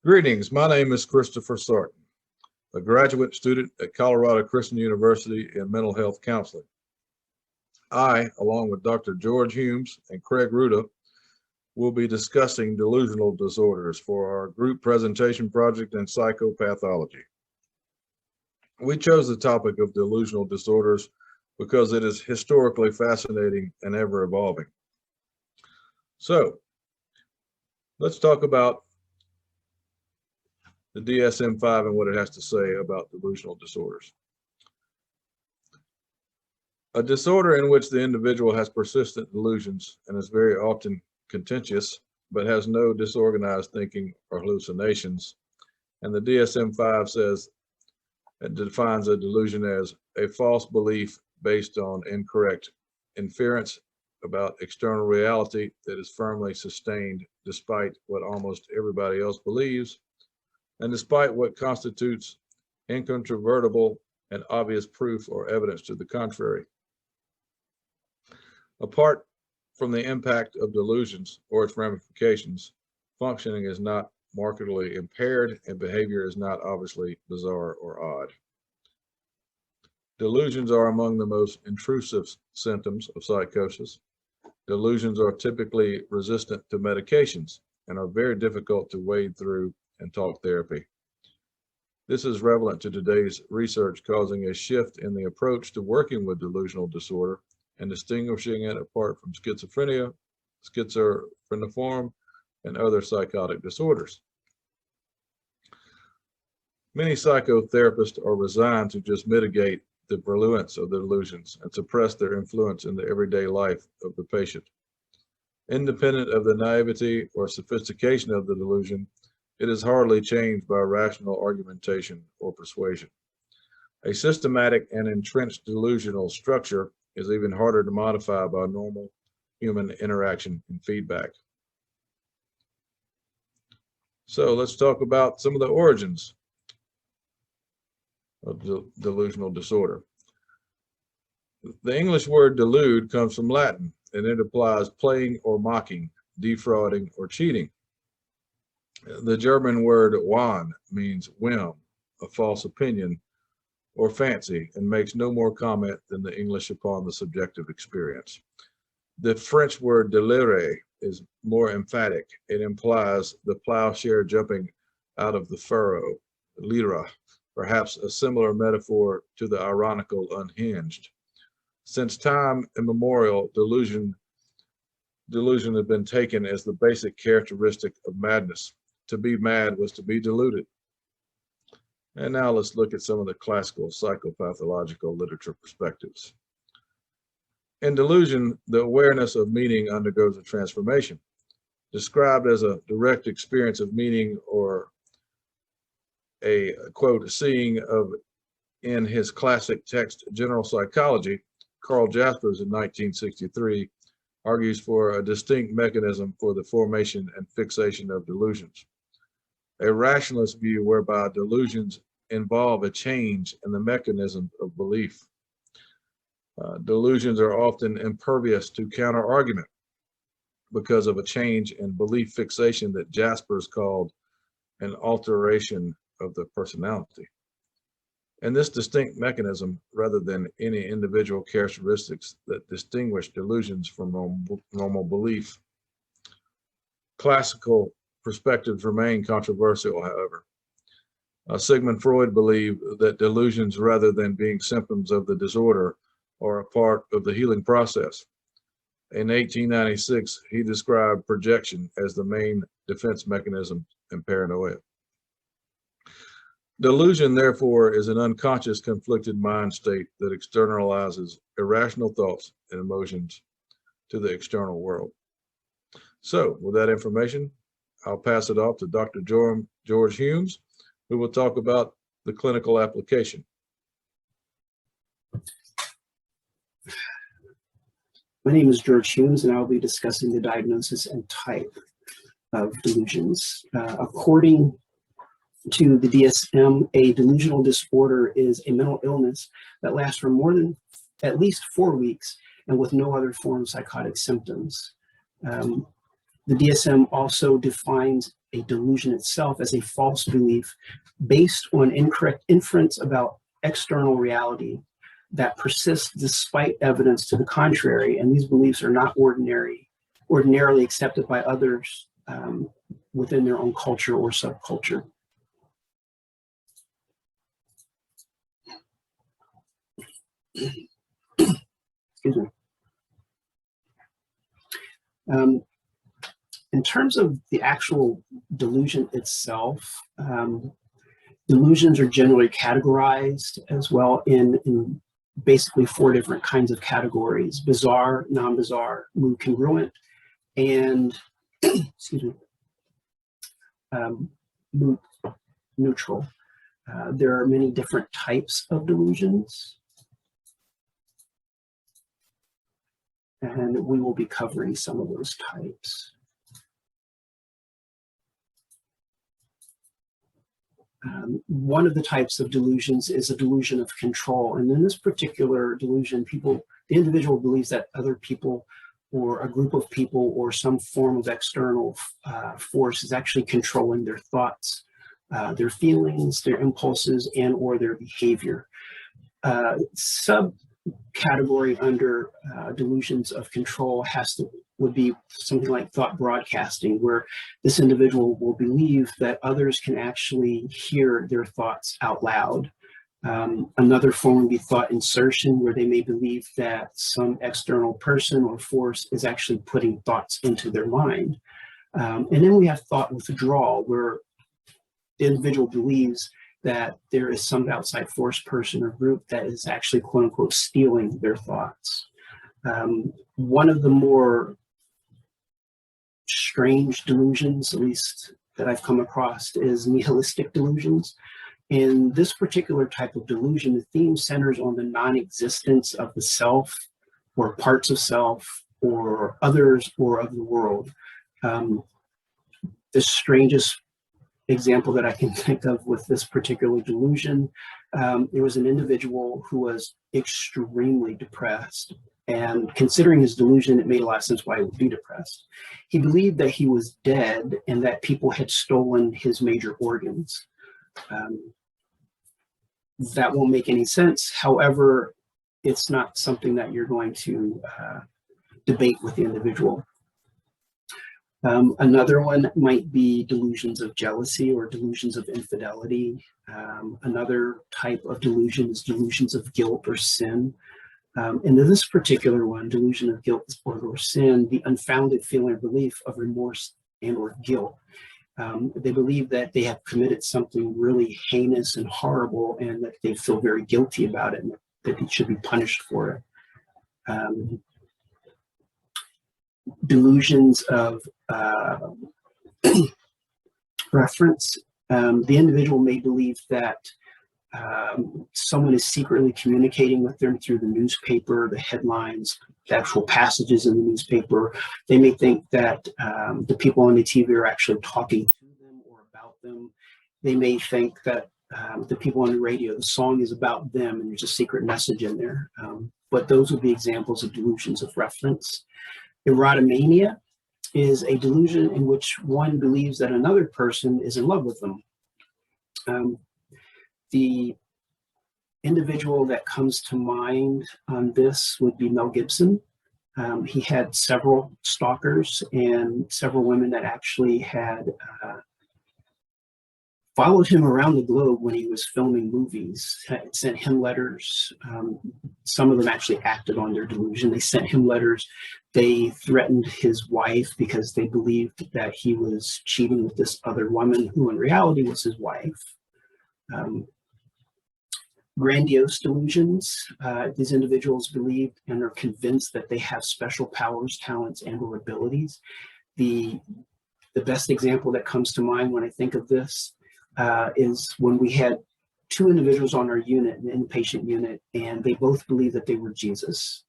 Greetings, my name is Christopher Sartin, a graduate student at Colorado Christian University in mental health counseling. I, along with Dr. George Humes and Craig Ruda, will be discussing delusional disorders for our group presentation project in psychopathology. We chose the topic of delusional disorders because it is historically fascinating and ever evolving. So, let's talk about the DSM-5 and what it has to say about delusional disorders. A disorder in which the individual has persistent delusions and is very often contentious, but has no disorganized thinking or hallucinations. And the DSM-5 says it defines a delusion as a false belief based on incorrect inference about external reality that is firmly sustained despite what almost everybody else believes, and despite what constitutes incontrovertible and obvious proof or evidence to the contrary. Apart from the impact of delusions or its ramifications, functioning is not markedly impaired and behavior is not obviously bizarre or odd. Delusions are among the most intrusive symptoms of psychosis. Delusions are typically resistant to medications and are very difficult to wade through and talk therapy. This is relevant to today's research, causing a shift in the approach to working with delusional disorder and distinguishing it apart from schizophrenia, schizophreniform, and other psychotic disorders. Many psychotherapists are resigned to just mitigate the virulence of the delusions and suppress their influence in the everyday life of the patient. Independent of the naivety or sophistication of the delusion, it is hardly changed by rational argumentation or persuasion. A systematic and entrenched delusional structure is even harder to modify by normal human interaction and feedback. So let's talk about some of the origins of delusional disorder. The English word delude comes from Latin, and it implies playing or mocking, defrauding or cheating. The German word Wahn means whim, a false opinion, or fancy, and makes no more comment than the English upon the subjective experience. The French word delire is more emphatic. It implies the plowshare jumping out of the furrow, lyra, perhaps a similar metaphor to the ironical unhinged. Since time immemorial, delusion has been taken as the basic characteristic of madness. To be mad was to be deluded. And now let's look at some of the classical psychopathological literature perspectives. In delusion, the awareness of meaning undergoes a transformation. Described as a direct experience of meaning or a, quote, seeing of in his classic text, General Psychology, Carl Jaspers in 1963 argues for a distinct mechanism for the formation and fixation of delusions. A rationalist view whereby delusions involve a change in the mechanism of belief. Delusions are often impervious to counter-argument because of a change in belief fixation that Jaspers called an alteration of the personality. And this distinct mechanism, rather than any individual characteristics that distinguish delusions from normal belief. Classical perspectives remain controversial, however. Sigmund Freud believed that delusions, rather than being symptoms of the disorder, are a part of the healing process. In 1896, he described projection as the main defense mechanism in paranoia. Delusion, therefore, is an unconscious conflicted mind state that externalizes irrational thoughts and emotions to the external world. So, with that information, I'll pass it off to Dr. George Humes, who will talk about the clinical application. My name is George Humes, and I'll be discussing the diagnosis and type of delusions. According to the DSM, a delusional disorder is a mental illness that lasts for more than at least 4 weeks and with no other form of psychotic symptoms. The DSM also defines a delusion itself as a false belief based on incorrect inference about external reality that persists despite evidence to the contrary. And these beliefs are not ordinarily accepted by others within their own culture or subculture. Excuse me. In terms of the actual delusion itself, delusions are generally categorized as well in basically 4 different kinds of categories: bizarre, non-bizarre, mood congruent, and excuse me, mood neutral. There are many different types of delusions, and we will be covering some of those types. One of the types of delusions is a delusion of control. And in this particular delusion, the individual believes that other people or a group of people or some form of external force is actually controlling their thoughts, their feelings, their impulses, and or their behavior. Subcategory under delusions of control would be something like thought broadcasting, where this individual will believe that others can actually hear their thoughts out loud. Another form would be thought insertion, where they may believe that some external person or force is actually putting thoughts into their mind. And then we have thought withdrawal, where the individual believes that there is some outside force, person, or group that is actually, quote unquote, stealing their thoughts. One of the more strange delusions, at least that I've come across, is nihilistic delusions. In this particular type of delusion, the theme centers on the non-existence of the self or parts of self or others or of the world. The strangest example that I can think of with this particular delusion, there was an individual who was extremely depressed. And considering his delusion, it made a lot of sense why he would be depressed. He believed that he was dead and that people had stolen his major organs. That won't make any sense. However, it's not something that you're going to debate with the individual. Another one might be delusions of jealousy or delusions of infidelity. Another type of delusion is delusions of guilt or sin. And in this particular one, delusion of guilt or sin, the unfounded feeling or belief of remorse and or guilt. They believe that they have committed something really heinous and horrible and that they feel very guilty about it and that they should be punished for it. Delusions of reference. The individual may believe that someone is secretly communicating with them through the newspaper, the headlines, the actual passages in the newspaper. They may think that the people on the TV are actually talking to them or about them. They may think that the people on the radio, the song is about them and there's a secret message in there. But those would be examples of delusions of reference. Erotomania is a delusion in which one believes that another person is in love with them. The individual that comes to mind on this would be Mel Gibson. He had several stalkers and several women that actually had followed him around the globe when he was filming movies, sent him letters. Some of them actually acted on their delusion. They sent him letters. They threatened his wife because they believed that he was cheating with this other woman who in reality was his wife. Grandiose delusions. These individuals believe and are convinced that they have special powers, talents, and or abilities. The best example that comes to mind when I think of this is when we had 2 individuals on our unit, an inpatient unit, and they both believed that they were Jesus.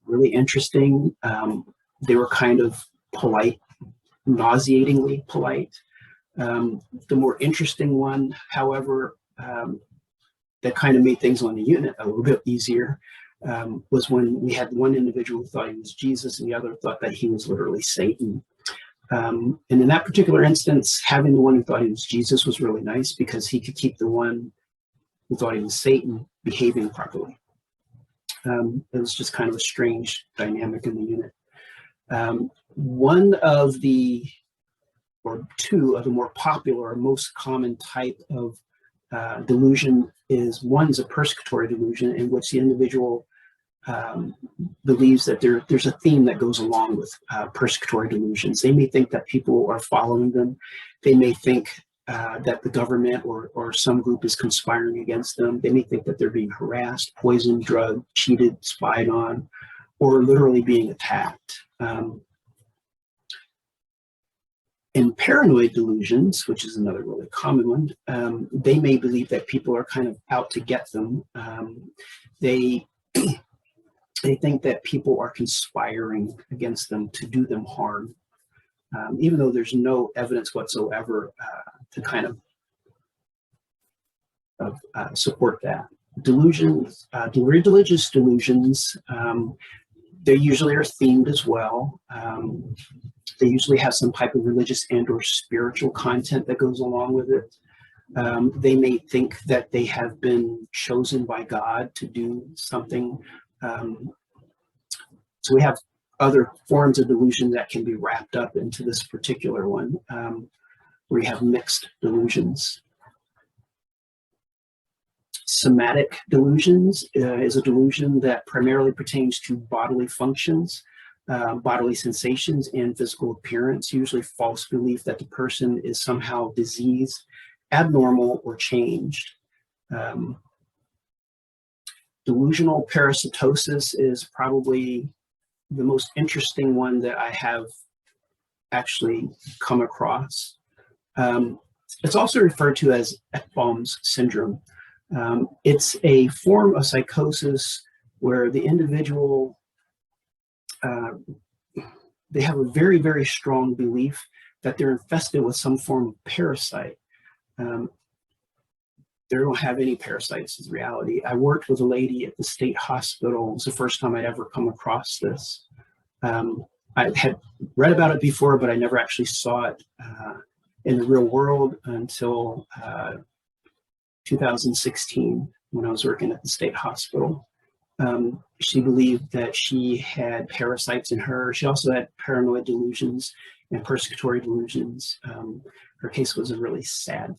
Really interesting. They were kind of polite, nauseatingly polite. The more interesting one, however, that kind of made things on the unit a little bit easier, was when we had one individual who thought he was Jesus and the other thought that he was literally Satan. And in that particular instance, having the one who thought he was Jesus was really nice because he could keep the one who thought he was Satan behaving properly. It was just kind of a strange dynamic in the unit. One of the, or two of the more popular or most common type of delusion is, one's a persecutory delusion in which the individual believes that there's a theme that goes along with persecutory delusions. They may think that people are following them. They may think that the government or some group is conspiring against them. They may think that they're being harassed, poisoned, drugged, cheated, spied on, or literally being attacked. In paranoid delusions, which is another really common one, they may believe that people are kind of out to get them. They think that people are conspiring against them to do them harm, even though there's no evidence whatsoever to kind of support that. Delusions, religious delusions, they usually are themed as well. They usually have some type of religious and or spiritual content that goes along with it. They may think that they have been chosen by God to do something. So we have other forms of delusion that can be wrapped up into this particular one, where you have mixed delusions. Somatic delusions is a delusion that primarily pertains to bodily functions, bodily sensations, and physical appearance, usually false belief that the person is somehow diseased, abnormal, or changed. Delusional parasitosis is probably the most interesting one that I have actually come across. It's also referred to as Ekbom's syndrome. It's a form of psychosis where the individual, they have a very, very strong belief that they're infested with some form of parasite. They don't have any parasites is reality. I worked with a lady at the state hospital. It was the first time I'd ever come across this. I had read about it before, but I never actually saw it in the real world until 2016 when I was working at the state hospital. She believed that she had parasites in her. She also had paranoid delusions and persecutory delusions. Her case was a really sad